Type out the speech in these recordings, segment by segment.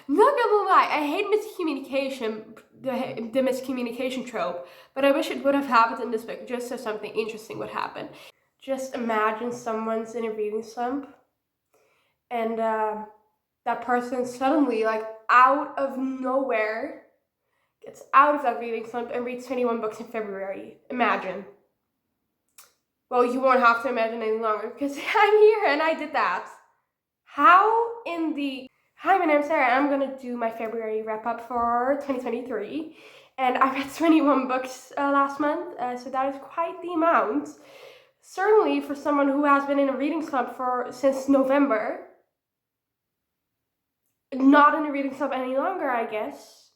Not gonna lie, I hate miscommunication, the miscommunication trope, but I wish it would have happened in this book just so something interesting would happen. Just imagine someone's in a reading slump and that person suddenly, like out of nowhere, gets out of that reading slump and reads 21 books in February. Imagine. Well, you won't have to imagine any longer because I'm here and I did that. How in the... Hi, my name's Sarah and I'm gonna do my February wrap up for 2023. And I read 21 books last month, so that is quite the amount. Certainly for someone who has been in a reading slump since November. Not in a reading slump any longer, I guess.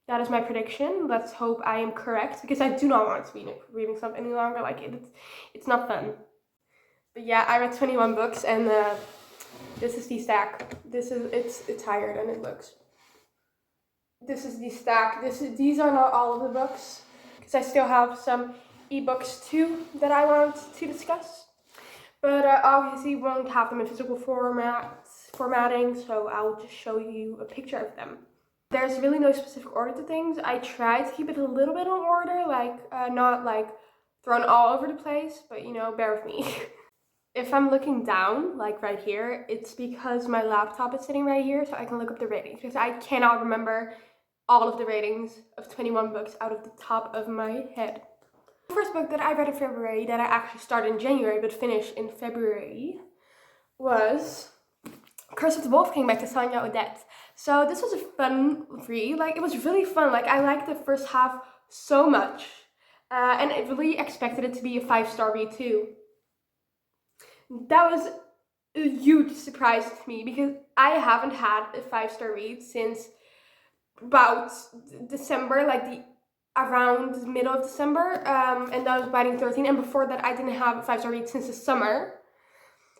That is my prediction. Let's hope I am correct, because I do not want to be in a reading slump any longer. Like, it's not fun. But yeah, I read 21 books, and this is the stack. It's tired, and it looks. This is the stack. These are not all of the books, because I still have some ebooks too that I want to discuss. But obviously won't have them in physical formatting, so I'll just show you a picture of them. There's really no specific order to things. I try to keep it a little bit in order, like not like thrown all over the place, but you know, bear with me. If I'm looking down, like right here, it's because my laptop is sitting right here, so I can look up the ratings, because I cannot remember all of the ratings of 21 books out of the top of my head. The first book that I read in February, that I actually started in January but finished in February, was Curse of the Wolf King by Tanya Odette. So this was a fun read. Like, it was really fun. Like, I liked the first half so much, and I really expected it to be a 5-star read too. That was a huge surprise to me, because I haven't had a 5-star read since about December, like around the middle of December, and that was Binding 13, and before that I didn't have a 5-star read since the summer.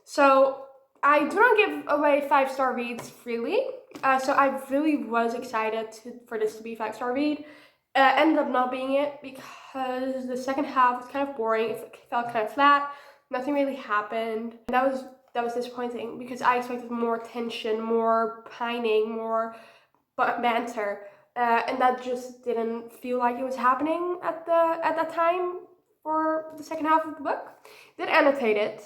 So I do not give away 5-star reads freely, so I really was excited for this to be a 5-star read. Ended up not being it, because the second half was kind of boring. It felt kind of flat. Nothing really happened. That was disappointing, because I expected more tension, more pining, more banter, and that just didn't feel like it was happening at that time for the second half of the book. Did annotate it,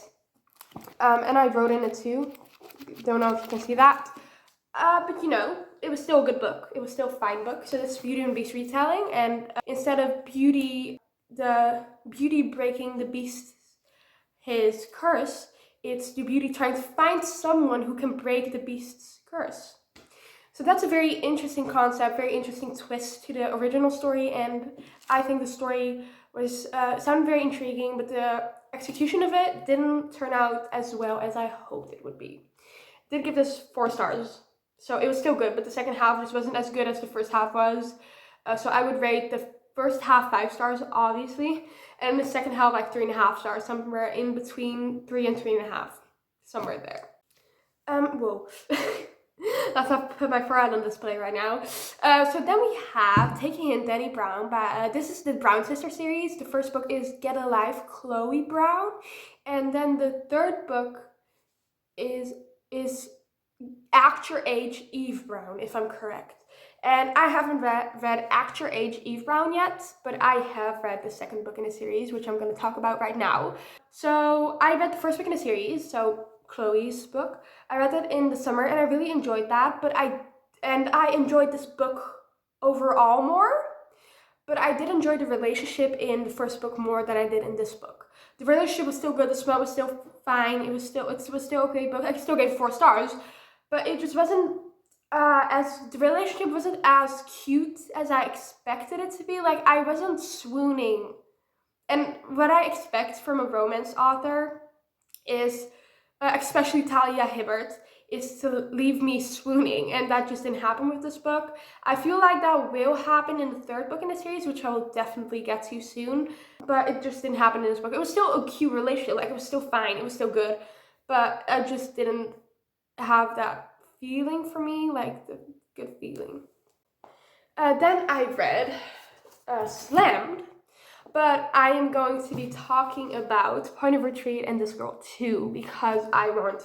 and I wrote in it too. Don't know if you can see that, but you know, it was still a good book. It was still a fine book. So this is Beauty and the Beast retelling, and instead of the beauty breaking the beast his curse, it's the beauty trying to find someone who can break the beast's curse. So that's a very interesting concept, very interesting twist to the original story, and I think the story was sounded very intriguing, but the execution of it didn't turn out as well as I hoped it would be. Did give this 4 stars, so it was still good, but the second half just wasn't as good as the first half was. So I would rate the first half 5 stars, obviously, and the second half like 3.5 stars, somewhere in between 3 and 3.5, somewhere there. Whoa. That's how I put my forehead on display right now. So then we have Taking in Dani Brown. This is the Brown Sister series. The first book is Get a Life, Chloe Brown. And then the third book is Act Your Age, Eve Brown, if I'm correct. And I haven't read Act Your Age, Eve Brown yet, but I have read the second book in the series, which I'm going to talk about right now. So I read the first book in the series, so Chloe's book. I read that in the summer and I really enjoyed that, but I enjoyed this book overall more, but I did enjoy the relationship in the first book more than I did in this book. The relationship was still good, the smell was still fine, it was still okay book. I still gave 4 stars, but it just wasn't the relationship wasn't as cute as I expected it to be. Like, I wasn't swooning. And what I expect from a romance author is, especially Talia Hibbert, is to leave me swooning, and that just didn't happen with this book. I feel like that will happen in the third book in the series, which I will definitely get to soon, but it just didn't happen in this book. It was still a cute relationship, like it was still fine, it was still good, but I just didn't have that feeling for me, like the good feeling. Then I read Slammed, but I am going to be talking about Point of Retreat and This Girl too, because I want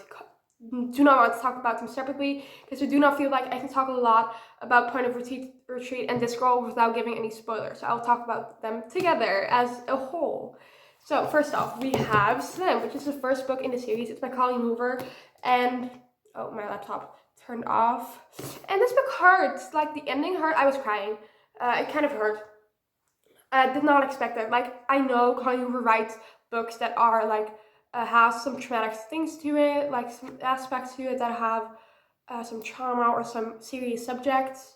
do not want to talk about them separately because I do not feel like I can talk a lot about Point of Retreat and Discworld without giving any spoilers. So I'll talk about them together as a whole. So first off, we have Slam, which is the first book in the series. It's by Colleen Hoover, and oh, my laptop turned off. And this book hurts. Like, the ending hurt. I was crying. It kind of hurt. I did not expect that. Like, I know Colleen Hoover writes books that are like have some traumatic things to it, like some aspects to it that have some trauma or some serious subjects.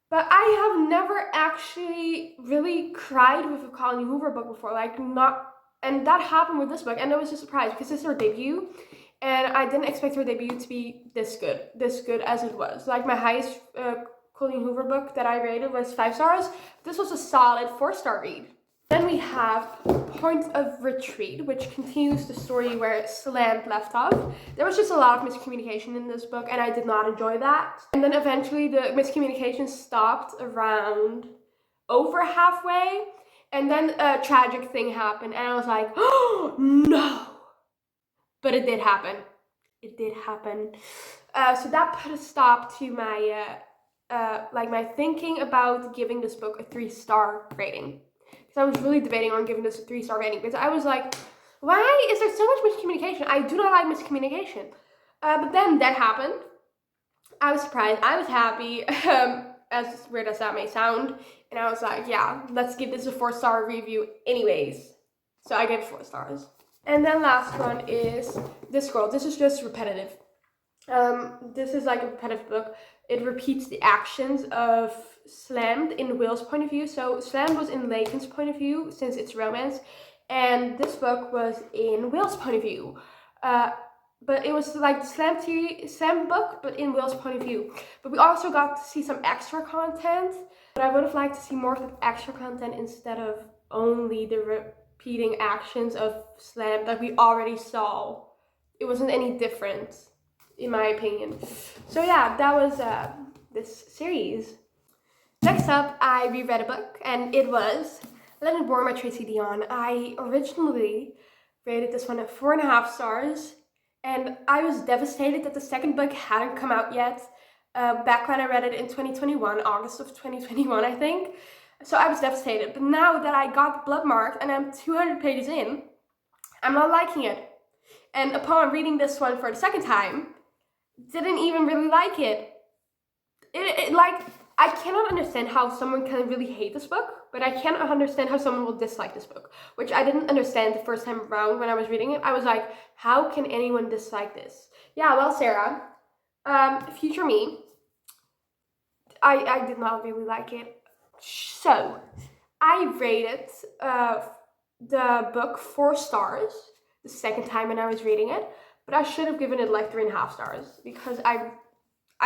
But I have never actually really cried with a Colleen Hoover book before, like not, and that happened with this book, and it was a surprise because this is her debut, and I didn't expect her debut to be this good as it was. Like, my highest Colleen Hoover book that I rated was 5 stars. This was a solid 4-star read. Then we have Point of Retreat, which continues the story where Slam left off. There was just a lot of miscommunication in this book, and I did not enjoy that. And then eventually the miscommunication stopped around over halfway, and then a tragic thing happened, and I was like, oh, no! But it did happen. It did happen. So that put a stop to my, my thinking about giving this book a 3-star rating. I was really debating on giving this a 3-star rating because I was like, why is there so much miscommunication? I do not like miscommunication. But then that happened. I was surprised. I was happy, as weird as that may sound. And I was like, yeah, let's give this a 4-star review anyways. So I gave it 4 stars. And then last one is Discworld. This is just repetitive. This is like a repetitive book. It repeats the actions of Slammed in Will's point of view. So Slammed was in Laken's point of view since it's romance, and this book was in Will's point of view. But it was like the Slam book, but in Will's point of view. But we also got to see some extra content. But I would have liked to see more of the extra content instead of only the repeating actions of Slam that we already saw. It wasn't any different, in my opinion. So yeah, that was this series. Next up, I reread a book, and it was Let It Burn by Tracy Deonn. I originally rated this one at 4.5 stars, and I was devastated that the second book hadn't come out yet. Back when I read it in 2021, August of 2021, I think. So I was devastated. But now that I got Bloodmarked and I'm 200 pages in, I'm not liking it. And upon reading this one for the second time, didn't even really like it. I cannot understand how someone can really hate this book, but I cannot understand how someone will dislike this book, which I didn't understand the first time around when I was reading it. I was like, how can anyone dislike this? Yeah, well, Sarah, future me, I did not really like it. So, I rated the book 4 stars the second time when I was reading it, but I should have given it like 3.5 stars because I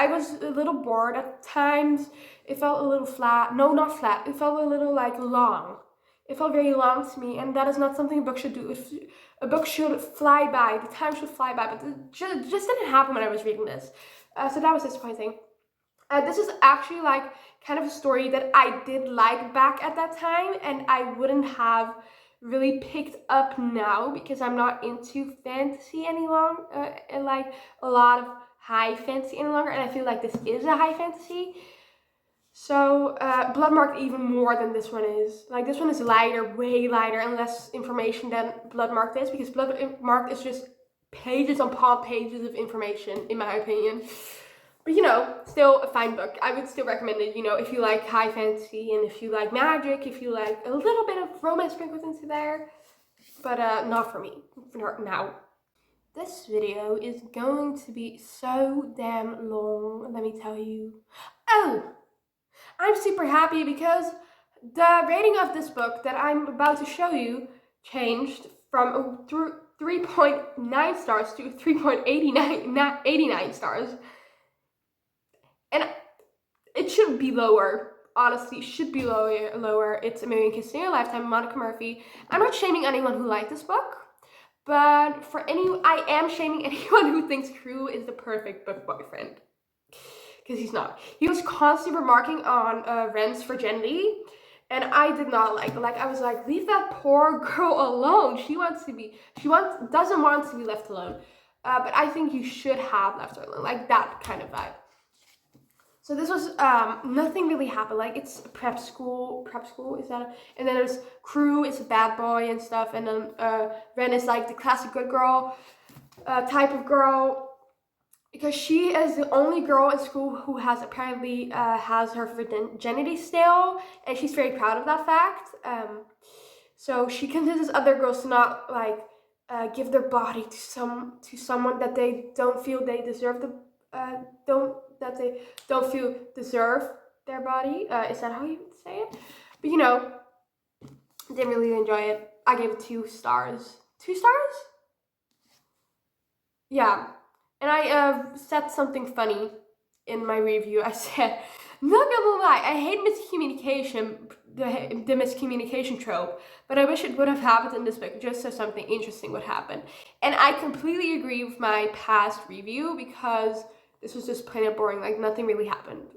was a little bored at times. It felt a little flat. No, not flat. It felt a little like long. It felt very long to me, and that is not something a book should do. If a book should fly by, the time should fly by, but it just didn't happen when I was reading this. So that was disappointing. This is actually like kind of a story that I did like back at that time, and I wouldn't have really picked up now because I'm not into fantasy any longer, and like a lot of high fantasy any longer, and I feel like this is a high fantasy. So Bloodmarked even more than this one is. Like, this one is lighter, way lighter, and less information than Bloodmarked is, because Bloodmarked is just pages upon pages of information, in my opinion. But, you know, still a fine book. I would still recommend it, you know, if you like high fantasy and if you like magic, if you like a little bit of romance sprinkled into there. But not for me, for now. This video is going to be so damn long, let me tell you. Oh, I'm super happy because the rating of this book that I'm about to show you changed from 3.9 stars to 3.89 stars. And it should be lower. Honestly, should be lower. It's A Million Kisses in Your Lifetime, Monica Murphy. I'm not shaming anyone who liked this book, but I am shaming anyone who thinks Crew is the perfect book boyfriend. Because he's not. He was constantly remarking on Ren's virginity, and I did not like. I was like, leave that poor girl alone. Doesn't want to be left alone. but I think you should have left early, like that kind of vibe. So this was nothing really happened. Like it's a prep school is that? And then there's Crew, it's a bad boy and stuff, and then Ren is like the classic good girl type of girl, because she is the only girl in school who has apparently has her virginity still, and she's very proud of that fact. So she convinces other girls to not like give their body to someone that they don't feel they deserve they don't feel deserve their body. Is that how you would say it? But you know, didn't really enjoy it. I gave it 2 stars. 2 stars? Yeah. And I said something funny in my review. I said, not gonna lie, I hate miscommunication, the miscommunication trope, but I wish it would have happened in this book just so something interesting would happen. And I completely agree with my past review, because this was just plain and boring, like nothing really happened.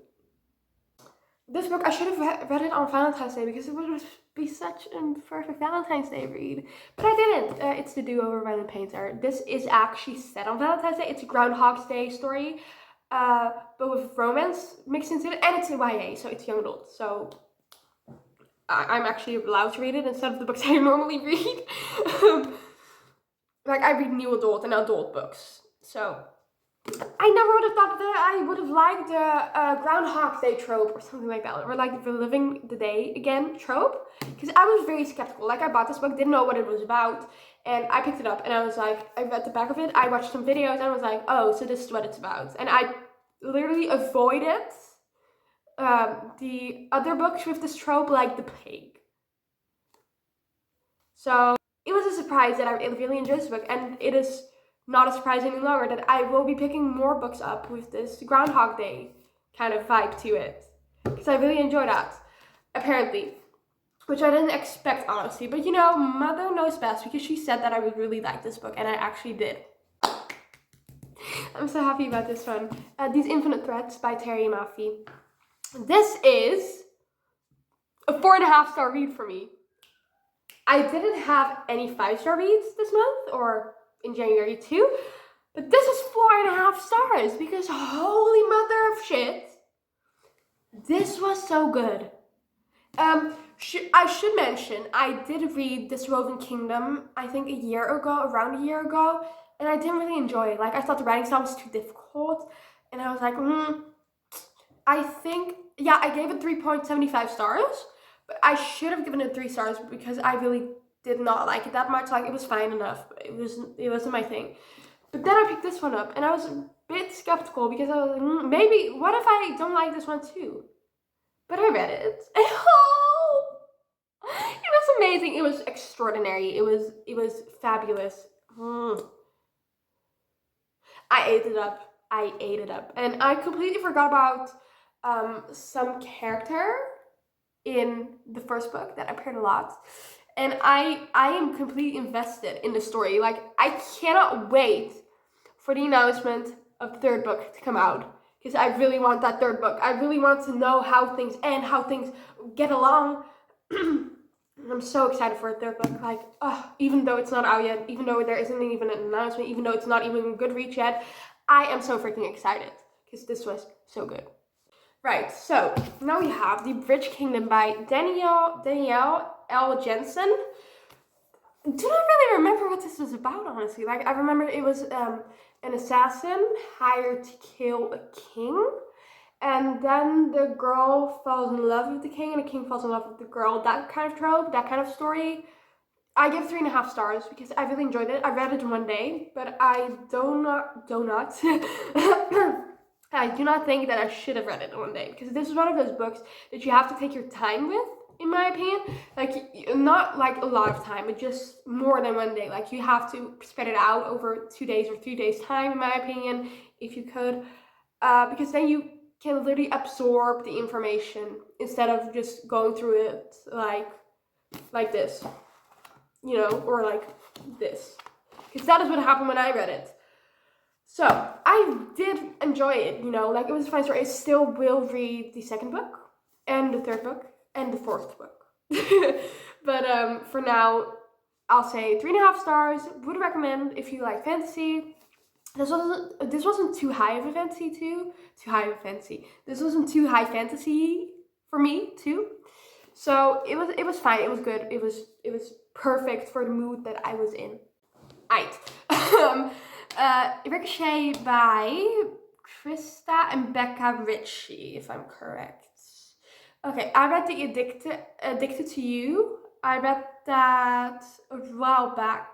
This book, I should have read it on Valentine's Day, because it would be such a perfect Valentine's Day read. But I didn't. It's The Do-Over by the Painter. This is actually set on Valentine's Day. It's a Groundhog's Day story, but with romance mixed into it. And it's a YA, so it's young adult. So I'm actually allowed to read it instead of the books I normally read. Like, I read new adult and adult books. So I never would have thought that I would have liked the Groundhog Day trope or something like that, or like the living the day again trope, because I was very skeptical. Like, I bought this book, didn't know what it was about, and I picked it up and I was like, I read the back of it, I watched some videos, and I was like, oh, so this is what it's about. And I literally avoided the other books with this trope like the plague. So it was a surprise that I really enjoyed this book, and it is not a surprise any longer that I will be picking more books up with this Groundhog Day kind of vibe to it, because I really enjoy that, apparently, which I didn't expect, honestly. But you know, Mother knows best, because she said that I would really like this book, and I actually did. I'm so happy about this one. These Infinite Threads by Terry Maffei. This is a 4.5-star read for me. I didn't have any 5-star reads this month, or in January too, but this is 4.5 stars, because holy mother of shit, this was so good. I should mention, I did read This Woven Kingdom, I think around a year ago, and I didn't really enjoy it. Like, I thought the writing style was too difficult, and I was like, I think, yeah, I gave it 3.75 stars, but I should have given it 3 stars, because I really did not like it that much. Like, it was fine enough, but it wasn't my thing. But then I picked this one up, and I was a bit skeptical, because I was like, maybe, what if I don't like this one too? But I read it, and oh, it was amazing. It was extraordinary. It was fabulous. I ate it up, and I completely forgot about some character in the first book that appeared a lot. And I am completely invested in the story. Like, I cannot wait for the announcement of the 3rd book to come out, because I really want that 3rd book. I really want to know how things end, how things get along. I'm so excited for a 3rd book. Like, even though it's not out yet, even though there isn't even an announcement, even though it's not even Goodreads yet, I am so freaking excited, because this was so good. Right, so now we have The Bridge Kingdom by Danielle L. Jensen. Do not really remember what this was about, honestly. Like, I remember it was an assassin hired to kill a king, and then the girl falls in love with the king, and the king falls in love with the girl. That kind of trope, that kind of story. I give 3.5 stars, because I really enjoyed it. I read it in one day, but I do not I do not think that I should have read it in one day, because this is one of those books that you have to take your time with, in my opinion. Like, not like a lot of time, but just more than one day. Like, you have to spread it out over 2 days or 3 days time, in my opinion, if you could, because then you can literally absorb the information instead of just going through it like this, you know, or like this, because that is what happened when I read it. So I did enjoy it, you know, like, it was a fine story. I still will read the 2nd book and the 3rd book and the 4th book. But for now, I'll say 3.5 stars. Would recommend if you like fantasy. This wasn't too high of a fantasy This wasn't too high fantasy for me too. So it was fine. It was good. It was perfect for the mood that I was in. Aight. Ricochet by Krista and Becca Ritchie, if I'm correct. Okay, I read the Addicted to You. I read that a while back,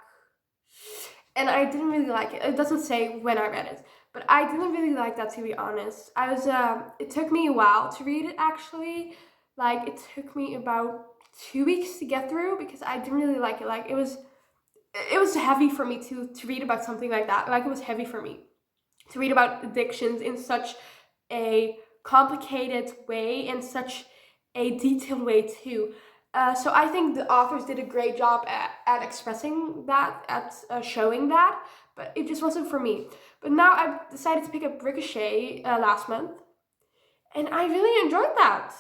and I didn't really like it. It doesn't say when I read it, but I didn't really like that, to be honest. It took me a while to read it, actually. Like, it took me about 2 weeks to get through because I didn't really like it. Like, it was heavy for me to read about something like that. Like, it was heavy for me to read about addictions in such a complicated way, in such a detailed way too. So I think the authors did a great job at expressing that, at showing that, but it just wasn't for me. But now I've decided to pick up Ricochet last month, and I really enjoyed that.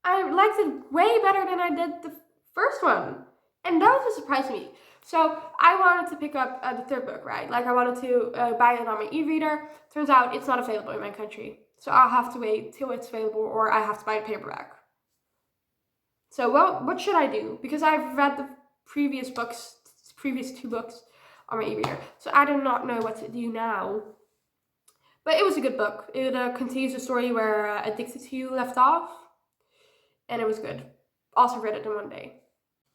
I liked it way better than I did the first one, and that was a surprise to me. So I wanted to pick up the third book, right? Like, I wanted to buy it on my e-reader. Turns out it's not available in my country. So I'll have to wait till it's available, or I have to buy a paperback. So, well, what should I do? Because I've read the previous 2 books on my e-reader. So I do not know what to do now. But it was a good book. It continues the story where Addicted to You left off. And it was good. Also read it in one day.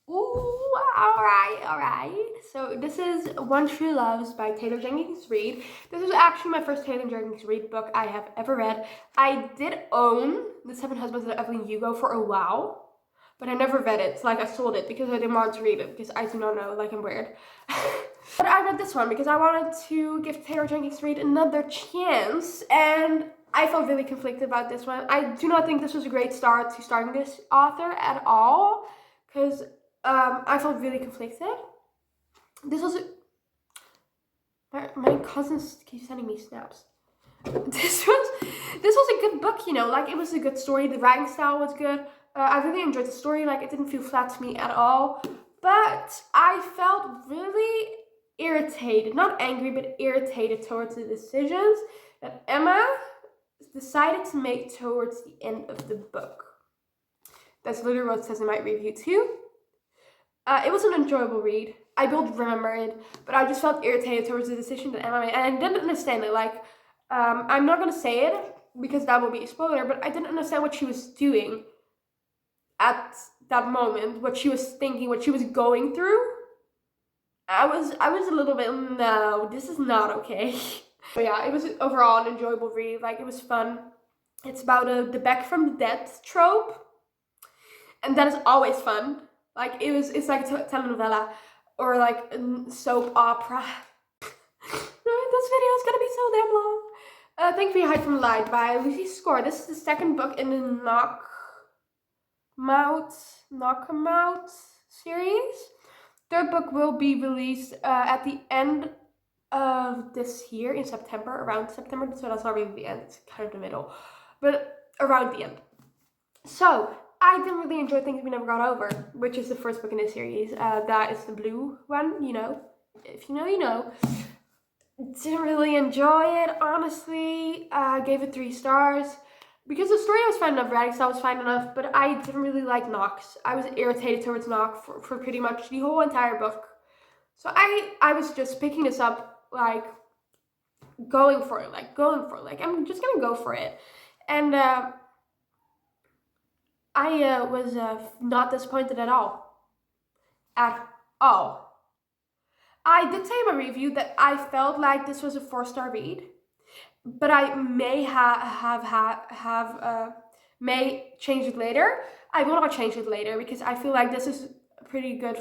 Ooh, alright. So this is One True Loves by Taylor Jenkins Reid. This was actually my first Taylor Jenkins Reid book I have ever read. I did own The Seven Husbands of Evelyn Hugo for a while, but I never read it. Like, I sold it because I didn't want to read it, because I do not know, like, I'm weird. But I read this one because I wanted to give Taylor Jenkins Reid another chance, and I felt really conflicted about this one. I do not think this was a great start to starting this author at all, because I felt really conflicted. This was my cousins keep sending me snaps. This was a good book, you know. Like, it was a good story. The writing style was good. I really enjoyed the story. Like, it didn't feel flat to me at all. But I felt really irritated, not angry, but irritated towards the decisions that Emma decided to make towards the end of the book. That's literally what it says in my review too. It was an enjoyable read. I will remember it, but I just felt irritated towards the decision that Emma made, and I didn't understand it. Like, I'm not gonna say it because that will be a spoiler, but I didn't understand what she was doing at that moment, what she was thinking, what she was going through. I was a little bit, no, this is not okay. But yeah, it was overall an enjoyable read. Like, it was fun. It's about the back from the dead trope, and that is always fun. Like, it's like a telenovela or like a soap opera. This video is gonna be so damn long. Thank You for Your Hide from the Light by Lucy Score. This is the second book in the Knockout series. Third book will be released at the end of this year, in September, around September. So that's not really the end, it's kind of the middle, but around the end. So I didn't really enjoy Things We Never Got Over, which is the first book in this series. That is the blue one, you know. If you know, you know. Didn't really enjoy it, honestly. Gave it 3 stars. Because the story was fine enough, writing style was fine enough, but I didn't really like Knox. I was irritated towards Knox for pretty much the whole entire book. So I was just picking this up, like, going for it. I'm just gonna go for it. And I was not disappointed at all. At all. I did say in my review that I felt like this was a 4-star read, but I may may change it later. I will not change it later because I feel like this is a pretty good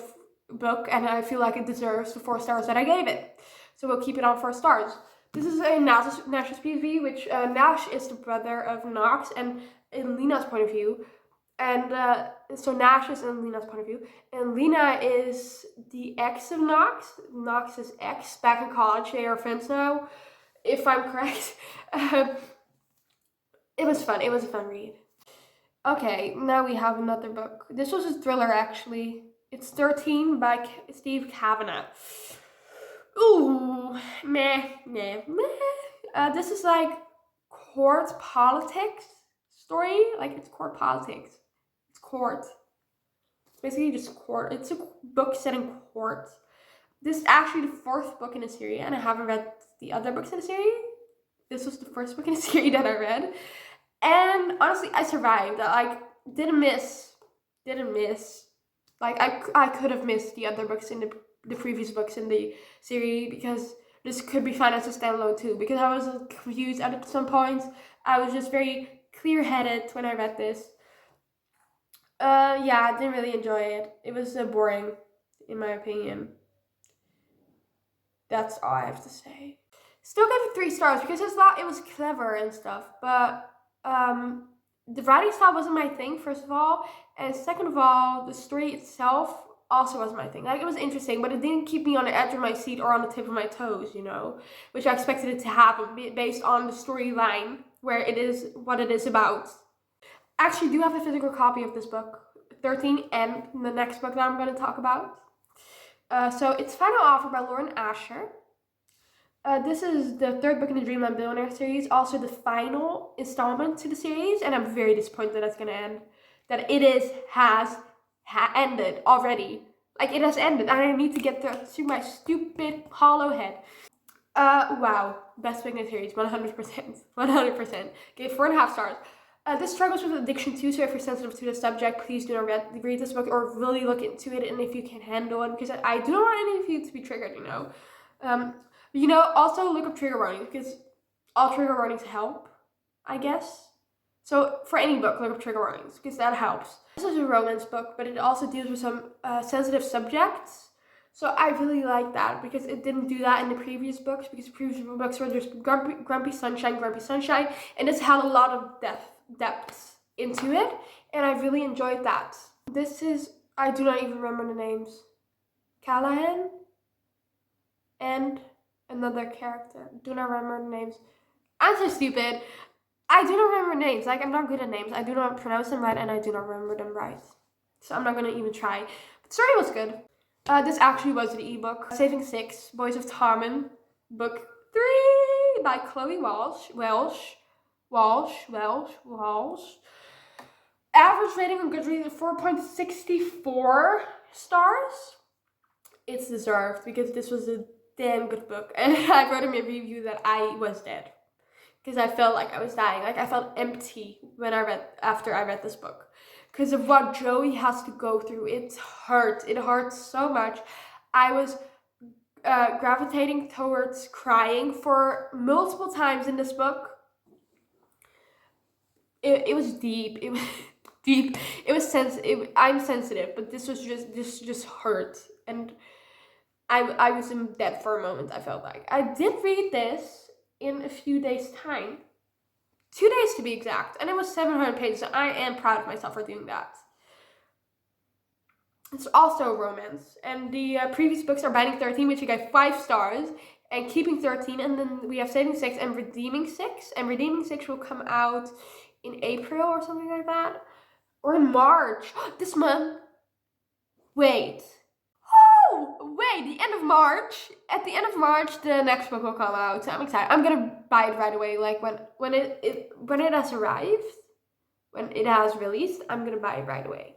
book, and I feel like it deserves the 4 stars that I gave it. So we'll keep it on 4 stars. This is a Nash's POV, which Nash is the brother of Knox, and in Lena's point of view. And so Nash is in Lena's point of view, and Lena is the ex of Knox. Knox's ex back in college. They are friends now, if I'm correct. It was fun. It was a fun read. Okay, now we have another book. This was a thriller, actually. It's 13 by Steve Kavanagh. Ooh, meh. This is like court politics story. Like it's court politics. It's court. It's basically just court. It's a book set in court. This is actually the fourth book in the series, and I haven't read the other books in the series. This was the first book in the series that I read. And honestly, I survived. Like, didn't miss. Like, I could have missed the other books in the previous books in the series because this could be fine as a standalone too. Because I was confused at some points. I was just very clear-headed when I read this. Yeah, I didn't really enjoy it. It was boring, in my opinion. That's all I have to say. Still gave it 3 stars because I thought it was clever and stuff, but the writing style wasn't my thing, first of all, and second of all, the story itself also wasn't my thing. Like, it was interesting, but it didn't keep me on the edge of my seat or on the tip of my toes, you know, which I expected it to happen based on the storyline, where it is what it is about. I actually do have a physical copy of this book, 13, and the next book that I'm going to talk about. So it's Final Offer by Lauren Asher. This is the third book in the Dreamland Billionaire series, also the final installment to the series, and I'm very disappointed that it's gonna end. That it has ended already. Like, it has ended, and I need to get through my stupid hollow head. Wow, best book in the series, 100%, 100%. Gave 4.5 stars. This struggles with addiction too, so if you're sensitive to the subject, please do not read this book or really look into it, and if you can handle it, because I do not want any of you to be triggered, you know. Also look up trigger warnings, because all trigger warnings help, I guess. So for any book, look up trigger warnings, because that helps. This is a romance book, but it also deals with some sensitive subjects. So I really like that, because it didn't do that in the previous books, because the previous books were just grumpy sunshine, and this had a lot of depth into it, and I really enjoyed that. This is, I do not even remember the names. Callahan and another character. Do not remember the names. I'm so stupid. I do not remember names. Like, I'm not good at names. I do not pronounce them right, and I do not remember them right. So I'm not gonna even try. But the story was good. This actually was the ebook. Saving Six, Boys of Tarman, book 3 by Chloe Walsh. Average rating on Goodreads 4.64 stars. It's deserved, because this was a damn good book, and I wrote in my review that I was dead because I felt like I was dying. Like, I felt empty after I read this book, because of what Joey has to go through. It hurts so much. I was gravitating towards crying for multiple times in this book. It was deep. It was deep. It was sensitive. I'm sensitive, but this just hurt, and I was in debt for a moment, I felt like. I did read this in a few days' time. 2 days to be exact. And it was 700 pages, so I am proud of myself for doing that. It's also a romance. And the previous books are Binding 13, which I gave 5 stars, and Keeping 13, and then we have Saving 6 and Redeeming 6. And Redeeming 6 will come out in April or something like that. Or in March. This month. Wait, the end of March. At the end of March, the next book will come out. So I'm excited. I'm gonna buy it right away. Like, when it has arrived, when it has released, I'm gonna buy it right away.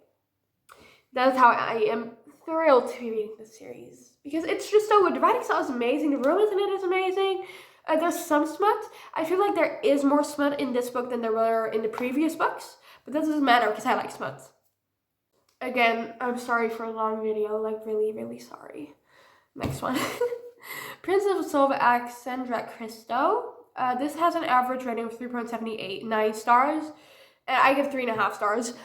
That's how I am thrilled to be reading this series, because it's just so good. The writing style is amazing. The romance in it is amazing. There's some smut. I feel like there is more smut in this book than there were in the previous books, but that doesn't matter because I like smut. Again, I'm sorry for a long video, like really, really sorry. Next one. Princess of Silva, Alexandra Christo. This has an average rating of 3.78, 9 stars, and I give 3.5 stars.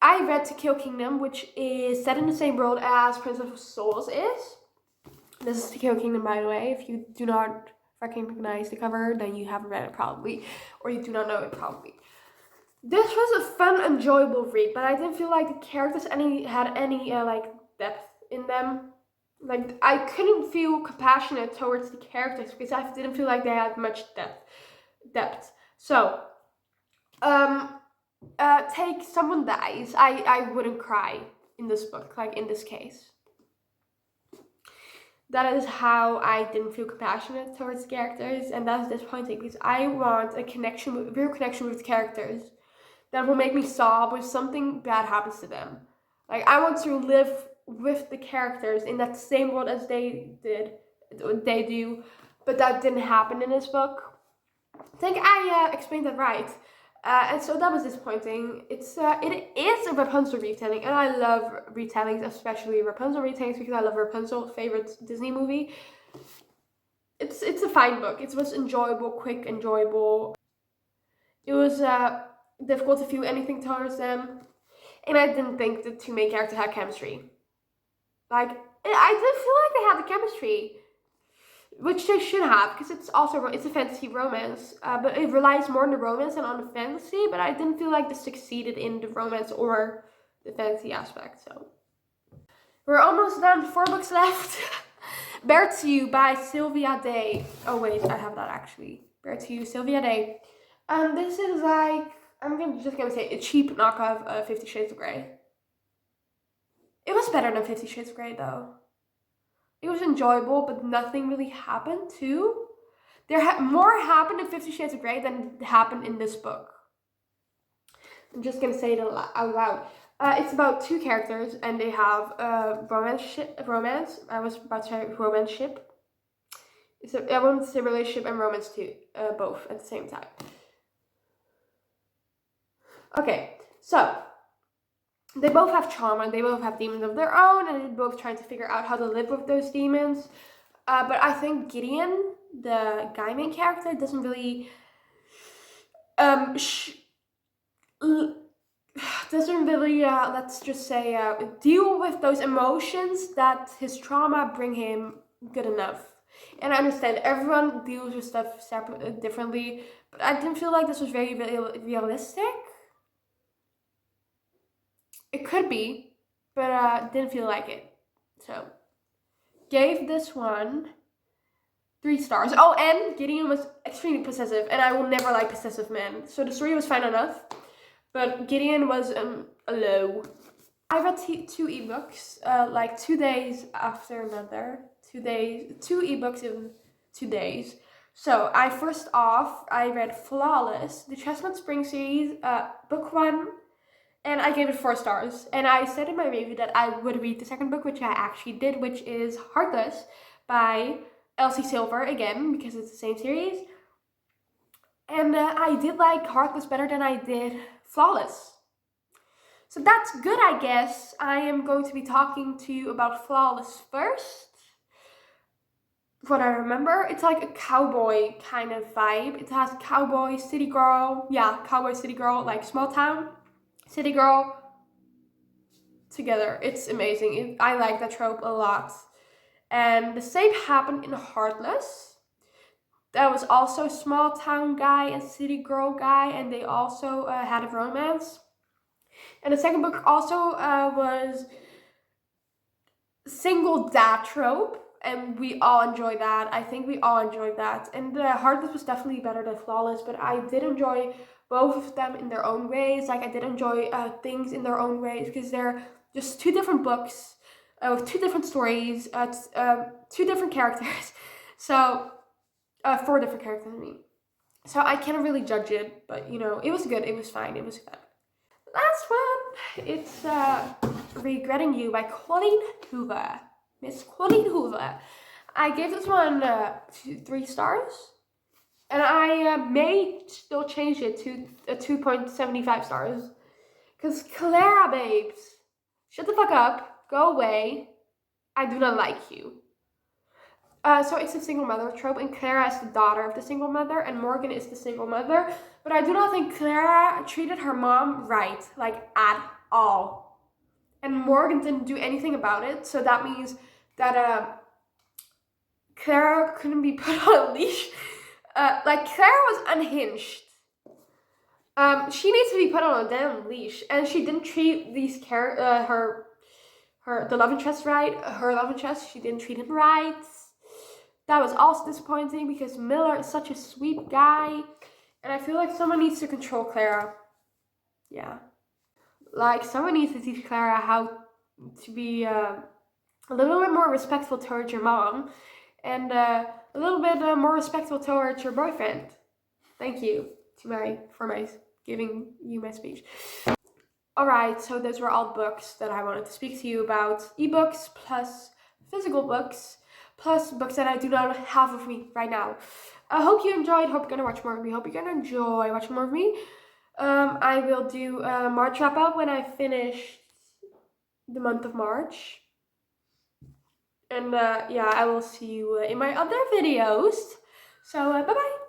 I read To Kill Kingdom, which is set in the same world as Princess of Souls is. This is To Kill Kingdom, by the way. If you do not recognize the cover, then you haven't read it probably, or you do not know it probably. This was a fun, enjoyable read, but I didn't feel like the characters had any like depth in them. Like, I couldn't feel compassionate towards the characters because I didn't feel like they had much depth. So, take Someone Dies. I wouldn't cry in this book, like in this case. That is how I didn't feel compassionate towards characters, and that's disappointing because I want a real connection with characters that will make me sob when something bad happens to them. Like, I want to live with the characters in that same world as they do, but that didn't happen in this book. I think I explained that right. And so that was disappointing. It is a Rapunzel retelling, and I love retellings, especially Rapunzel retellings, because I love Rapunzel, favorite Disney movie. It's a fine book. It was enjoyable, quick, enjoyable. It was difficult to feel anything towards them, and I didn't think the two main characters had chemistry. Like, I didn't feel like they had the chemistry, which they should have, because it's a fantasy romance, but it relies more on the romance than on the fantasy. But I didn't feel like this succeeded in the romance or the fantasy aspect. So we're almost done. 4 books left. Bare to You by Sylvia Day. Oh wait, I have that actually. Bare to You, Sylvia Day. This is like, just gonna say a cheap knockoff of 50 Shades of Grey. It was better than 50 Shades of Grey though. It was enjoyable, but nothing really happened too. More happened in 50 Shades of Grey than happened in this book. I'm just gonna say it out loud. It's about 2 characters, and they have a romance. I was about to say romance ship. I wanted to say relationship and romance too, both at the same time. Okay, so they both have trauma, they both have demons of their own, and they're both trying to figure out how to live with those demons. But I think Gideon, the guy main character, doesn't really let's just say deal with those emotions that his trauma bring him good enough. And I understand everyone deals with stuff differently, but I didn't feel like this was very realistic. It could be, but didn't feel like it. So gave this one 3 stars. Oh, and Gideon was extremely possessive, and I will never like possessive men. So the story was fine enough, but Gideon was low. I read 2 ebooks, like 2 days after another. 2 ebooks in 2 days. So I read Flawless, the Chestnut Spring series, book 1, and I gave it 4 stars. And I said in my review that I would read the second book, which I actually did, which is Heartless by Elsie Silver, again, because it's the same series. And I did like Heartless better than I did Flawless. So that's good, I guess. I am going to be talking to you about Flawless first. What I remember, it's like a cowboy kind of vibe. It has cowboy, city girl, like small town, city girl together. It's amazing. I like that trope a lot. And the same happened in Heartless. That was also a small town guy and city girl guy, and they also had a romance. And the second book also was single dad trope, and we all enjoyed that. I think we all enjoyed that. And Heartless was definitely better than Flawless, but I did enjoy both of them in their own ways. Like, I did enjoy things in their own ways, because they're just 2 different books with 2 different stories, 2 different characters. So 4 different characters, I mean. So I can't really judge it, but you know, it was good. It was fine. It was fun. Last one, it's Regretting You by Colleen Hoover. Miss Colleen Hoover. I gave this one 3 stars, and I may still change it to a 2.75 stars, because Clara, babes, shut the fuck up, go away, I do not like you. So it's a single mother trope, and Clara is the daughter of the single mother, and Morgan is the single mother. But I do not think Clara treated her mom right, like at all. And Morgan didn't do anything about it, so that means that Clara couldn't be put on a leash. Like, Clara was unhinged. She needs to be put on a damn leash, and she didn't treat these the love interest right. Her love interest, she didn't treat him right. That was also disappointing, because Miller is such a sweet guy, and I feel like someone needs to control Clara. Yeah. Like, someone needs to teach Clara how to be a little bit more respectful towards your mom, and a little bit more respectful towards your boyfriend. Thank you for my giving you my speech. Alright, so those were all books that I wanted to speak to you about. Ebooks plus physical books plus books that I do not have with me right now. I hope you enjoyed. Hope you're gonna watch more of me. Hope you're gonna enjoy watching more of me. I will do a March wrap up when I finish the month of March. And yeah, I will see you in my other videos. So bye bye.